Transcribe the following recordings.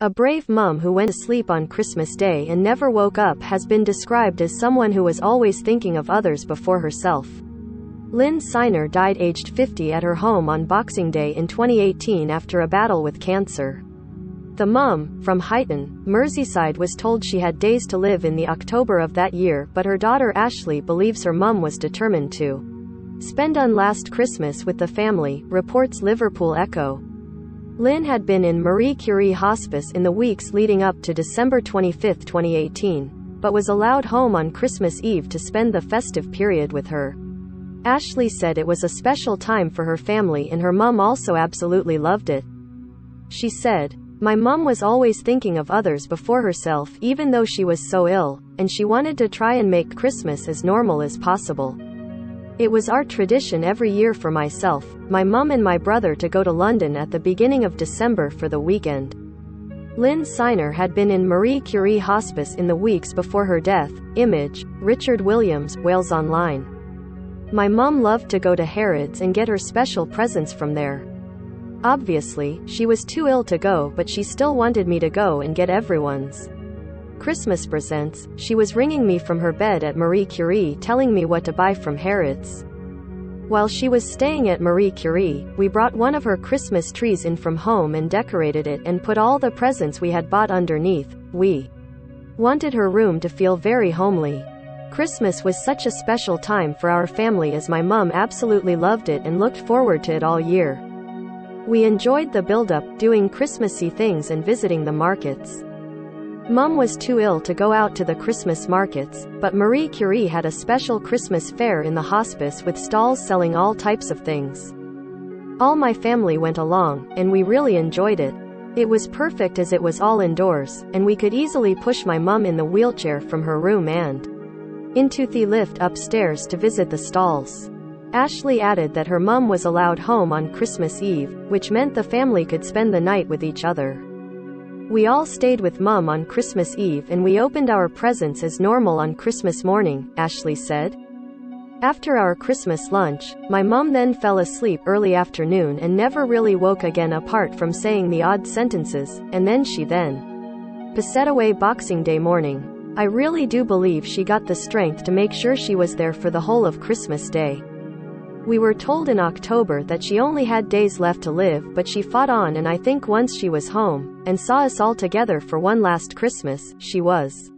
A brave mum who went to sleep on Christmas Day and never woke up has been described as someone who was always thinking of others before herself. Lynn Siner died aged 50 at her home on Boxing Day in 2018 after a battle with cancer. The mum, from Huyton, Merseyside, was told she had days to live in the October of that year, but her daughter Ashley believes her mum was determined to spend on last Christmas with the family, reports Liverpool Echo. Lynn had been in Marie Curie hospice in the weeks leading up to December 25, 2018, but was allowed home on Christmas Eve to spend the festive period with her. Ashley said it was a special time for her family and her mum also absolutely loved it. She said, "My mum was always thinking of others before herself even though she was so ill, and she wanted to try and make Christmas as normal as possible. It was our tradition every year for myself, my mum and my brother to go to London at the beginning of December for the weekend." Lynn Siner had been in Marie Curie hospice in the weeks before her death. Image, Richard Williams, Wales Online. "My mum loved to go to Harrods and get her special presents from there. Obviously, she was too ill to go, but she still wanted me to go and get everyone's Christmas presents. She was ringing me from her bed at Marie Curie telling me what to buy from Harrods. While she was staying at Marie Curie, we brought one of her Christmas trees in from home and decorated it and put all the presents we had bought underneath. We wanted her room to feel very homely. Christmas was such a special time for our family as my mum absolutely loved it and looked forward to it all year. We enjoyed the build-up, doing Christmassy things and visiting the markets. Mum was too ill to go out to the Christmas markets, but Marie Curie had a special Christmas fair in the hospice with stalls selling all types of things. All my family went along, and we really enjoyed it. It was perfect as it was all indoors, and we could easily push my mum in the wheelchair from her room and into the lift upstairs to visit the stalls." Ashley added that her mum was allowed home on Christmas Eve, which meant the family could spend the night with each other. "We all stayed with mum on Christmas Eve and we opened our presents as normal on Christmas morning," Ashley said. "After our Christmas lunch, my mum then fell asleep early afternoon and never really woke again apart from saying the odd sentences, and then she passed away Boxing Day morning. I really do believe she got the strength to make sure she was there for the whole of Christmas Day. We were told in October that she only had days left to live, but she fought on, and I think once she was home, and saw us all together for one last Christmas, she was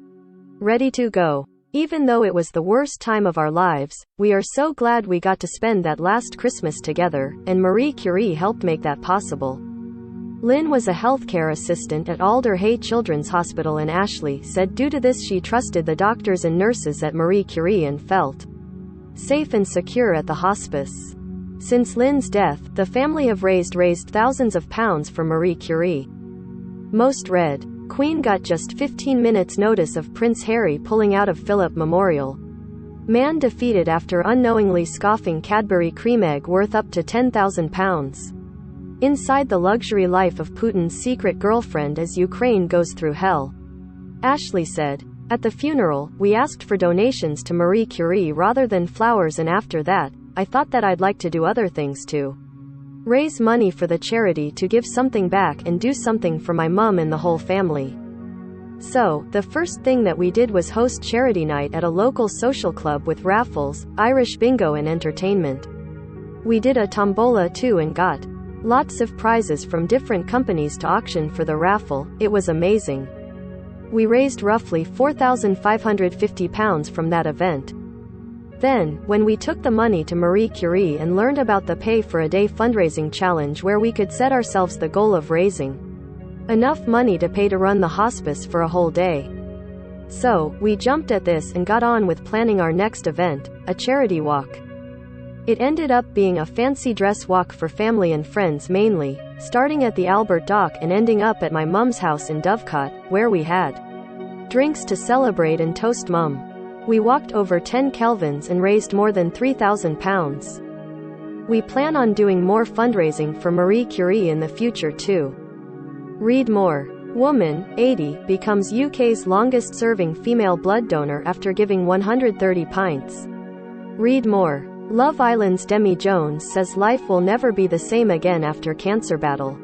ready to go. Even though it was the worst time of our lives, we are so glad we got to spend that last Christmas together, and Marie Curie helped make that possible." Lynn was a healthcare assistant at Alder Hey Children's Hospital, and Ashley said due to this she trusted the doctors and nurses at Marie Curie and felt safe and secure at the hospice. Since Lynn's death, the family have raised thousands of pounds for Marie Curie. Most read, Queen got just 15 minutes notice of Prince Harry pulling out of Philip Memorial. Man defeated after unknowingly scoffing Cadbury cream egg worth up to £10,000. Inside the luxury life of Putin's secret girlfriend as Ukraine goes through hell. Ashley said, "At the funeral, we asked for donations to Marie Curie rather than flowers, and after that, I thought that I'd like to do other things too. Raise money for the charity to give something back and do something for my mum and the whole family. So, the first thing that we did was host charity night at a local social club with raffles, Irish bingo and entertainment. We did a tombola too and got lots of prizes from different companies to auction for the raffle. It was amazing. We raised roughly £4,550 from that event. Then, when we took the money to Marie Curie and learned about the Pay for a Day fundraising challenge where we could set ourselves the goal of raising enough money to pay to run the hospice for a whole day. So, we jumped at this and got on with planning our next event, a charity walk. It ended up being a fancy dress walk for family and friends mainly, starting at the Albert Dock and ending up at my mum's house in Dovecot, where we had drinks to celebrate and toast mum. We walked over 10 kelvins and raised more than £3,000. We plan on doing more fundraising for Marie Curie in the future too." Read more. Woman, 80, becomes UK's longest-serving female blood donor after giving 130 pints. Read more. Love Island's Demi Jones says life will never be the same again after cancer battle.